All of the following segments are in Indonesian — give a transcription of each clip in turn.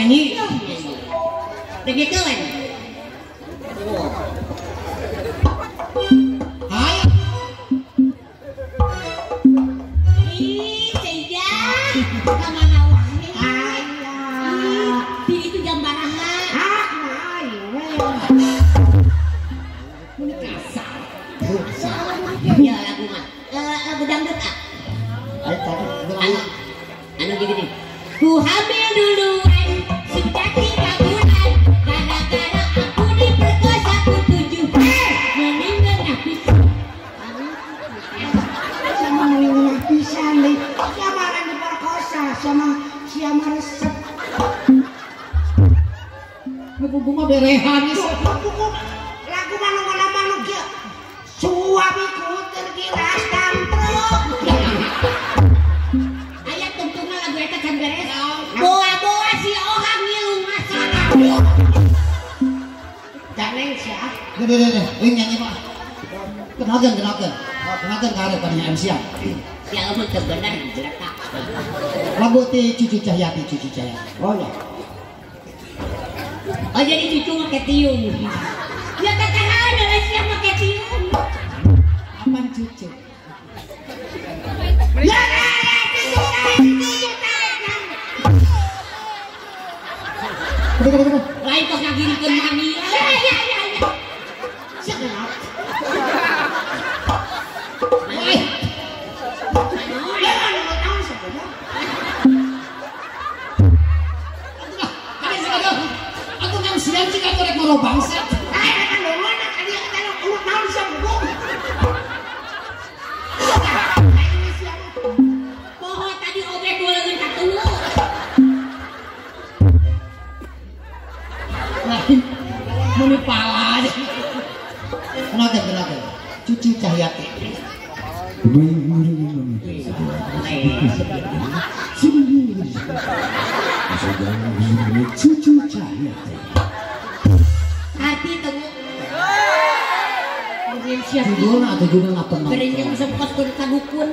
nyanyi. Lagi kawan. Hai. Ih, Ceyah. Kemana wae? Ayah. Di itu gambaran mah. Ini kasar. Ya lagu mah. Lagu dangdut ah. Anu gini. Ku hamil duluan, sudah 3 bulan. Gara-gara aku diperkosa ku 7 meninggal napisan. Sama meninggal napisan nih. Siapa yang diperkosa sama siapa resep. Aku mah berehan sih. Lagu manuk ya. Suamiku tergilas damprok. Aya tungtungna lagu eta can beres. Boa-boa si orang ngilung masalah. Janeng siap. Deh, ini nyanyi Pak. Kenalkan karep pada MC. Ya mah teu bener jelek tak. Lagu ti Cucu Cahyati. Oh ya. Oh jadi cucu make tiung. Ya katakan ada siapa make tiung. Apaan cucu? Ya lain kok ngagirikeun mami. Ya. Siapa? Aku nang siang sih kan korek ngoro bangsa. Poho tadi oge doleun katulu. Muni pala aja. Kenapa? Cucu Cahyati. Cucu Cahyati. Arti temu. Judulnya atau judulnya apa? Keren yang bisa buka kudu kadukun.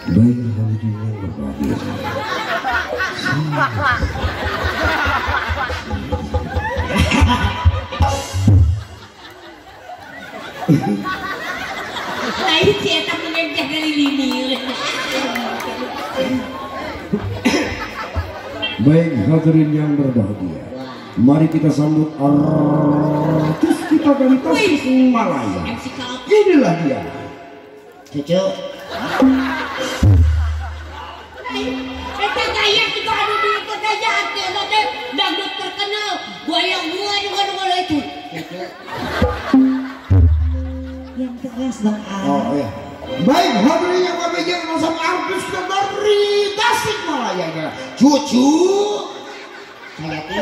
Baik hari yang berbahagia. Lain si eta mengenjak dari lini. Baik hadirin yang berbahagia, mari kita sambut artis kita dari Tasikmalaya. Inilah dia. Cucu. Eta gaya kita adu di kota Jati, ada dangdut terkenal. Goyang dua itu. Yang tegas dong. Oh ya. Baik hadirin yang berbahagia, sama artis kita dari Tasikmalaya adalah Cucu Cahyati.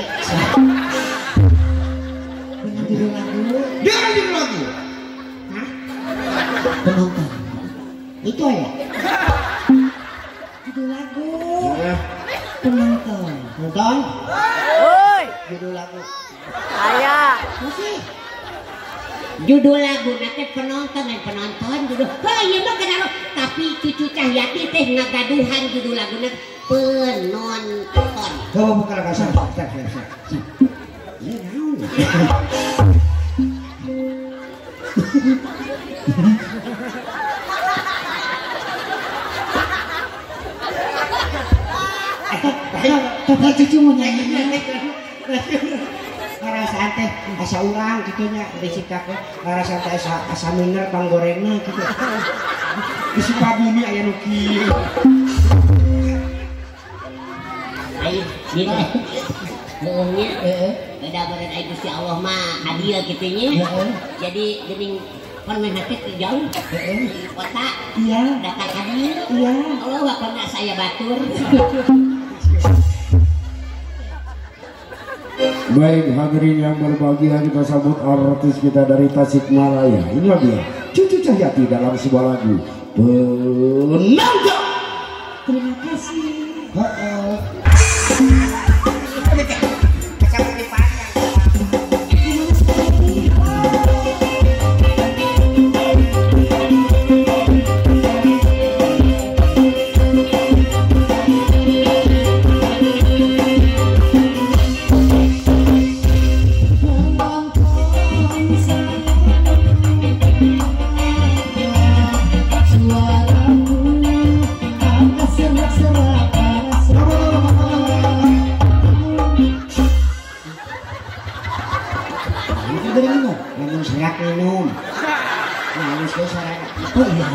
Dengan judul lagu. Hah? Penonton. Itu ya. Judul lagu. ya. Penonton. Nonton. Woi, Judul lagu. ayah. Masih. Judul lagu nanti penonton judul. Oh iya mah kenapa? Tapi Cucu Cahyati teh ngagaduhan judul lagunya penonton. Coba buka kasar. Tapi cucu mau nyanyi. Ngarasaan teh asa urang gitunya disikapnya ngarasaan teh asa minor panggorengna gitu. Isi pabumi aya nu kieu. Ayo, gitu. Ngomongnya, beda badan ayo Gusti Allah mah adil gitunya. Jadi geuning pan meh hate jauh. Di kota. Iya. Datang adil. Iya. Allah wakana saya batur. Baik hadirin yang berbahagia, kita sambut artis kita dari Tasikmalaya. Inilah dia Cucu Cahyati dalam sebuah lagu Penanda. Terima kasih.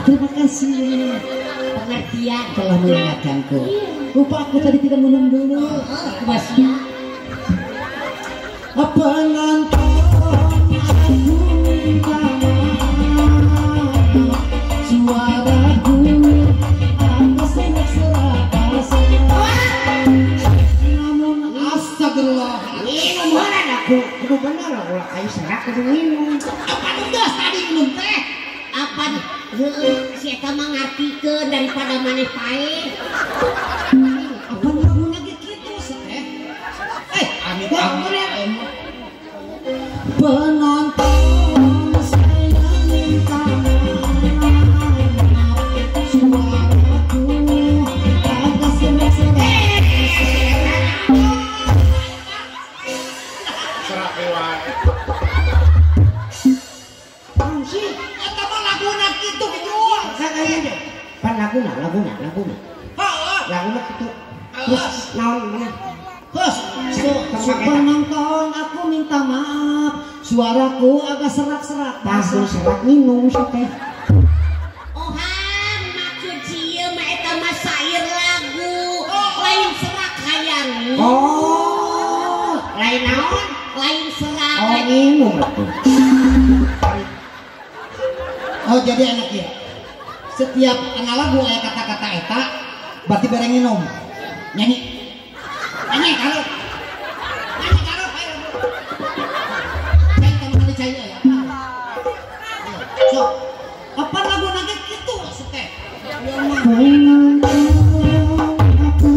Terima kasih pengertian telah mengingatkanku. Lupa aku tadi tidak minum dulu. masih Apa nonton aku minta maaf. Suaraku apa serak-serak namun astagfirullah. minum orang Aku kudu bener aku ayo serak kudu minum. apa nugas tadi minum teh apa si eta mengartikeun daripada maneh pae Apa lagunya gitu teh? amit Penonton saya minta maaf. Suaraku agak serak-serak. Tahu sih, eta mah laguna kitu gitu kagak deh. Pan laguna. Laguna itu. Terus naon mana? Penonton aku minta maaf. Suaraku agak serak-serak. Tahu serak minum teh. ohan maksud cieu mah eta mah sair lagu lain serak hayang Lain naon? lain serak Minum atuh. Jadi enak ya. Setiap ana lagu aya kata-kata eta berarti bareng minum. Nyanyi kalau ayo. Cai kamu kali cai ya. So, apa lagu nage gitu teh? Suaraku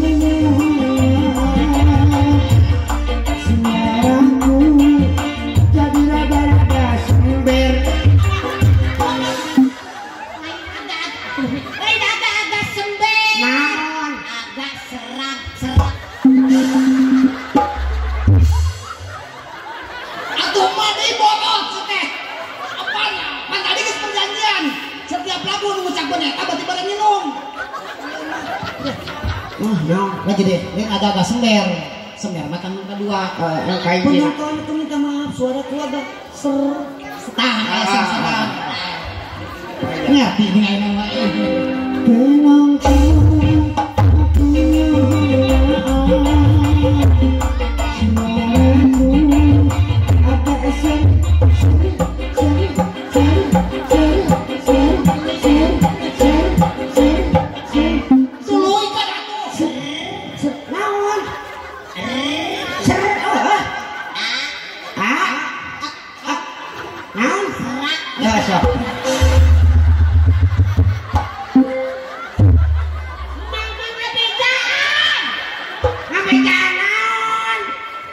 jadi rada-rada sumber. lain agak-agak sembel Naon? agak serak Atuh mah deui bodoh teh. Apanya? Pan tadi geus perjanjian. Setiap lagu nu ngucapkeun eta berarti bareng minum. Lagi deh, ini agak-agak sember mah kan kedua. Penonton itu minta maaf, suaraku agak Tahan serak. Ngerti nih ayeuna mah. penonton aku suaraku agak Tuluy ka atuh. naon? Naon? Ya, siap. Ngabejaan naon?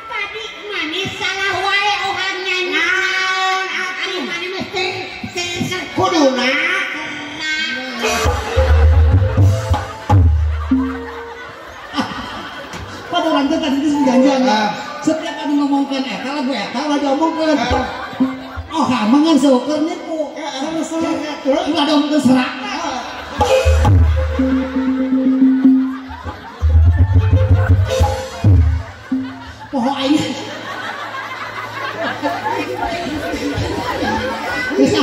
tadi manis salah wae ohan nyanyi Naon? ari maneh mah ser Kuduna Pada orang teh tadi geus perjanjian ya. Setiap anu ngomongkeun eta lagu omongkeun. Oh, mangan seukeun niku. Ulah ada omongkeun serak. Poho aing. Bisa.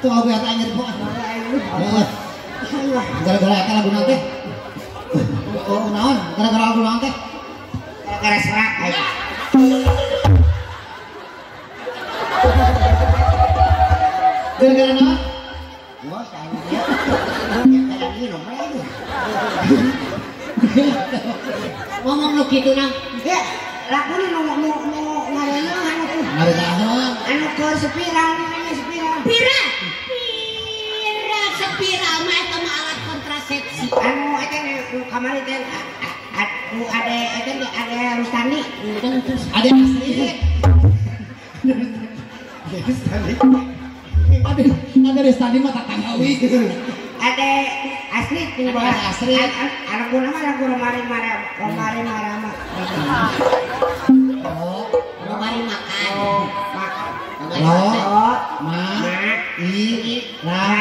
Tuh aku eta anjir poho. Gara-gara eta lagu teh. Oh, naon? Gara-gara lagu naon teh? gara-gara serak aja. Gara-gara naon? Wah, dia kayak minum aja. ngomong lu gitu nang Ya, lakunya ngareuna anu tuh. Ngari naon? Anu ke spiral namanya spiral. pira sepira mah eta mah alat kontrasepsi Anu eta nu kamari teh anu ade eta ade Rustandi. Ada asli. Ada Restandi mah tak kanggawi. Ade asli tinggal Ade asli. Anu nama lagu lemari marama. Oh, mari makan Oh, mak. lo, Oh, ma, mak. i, ra,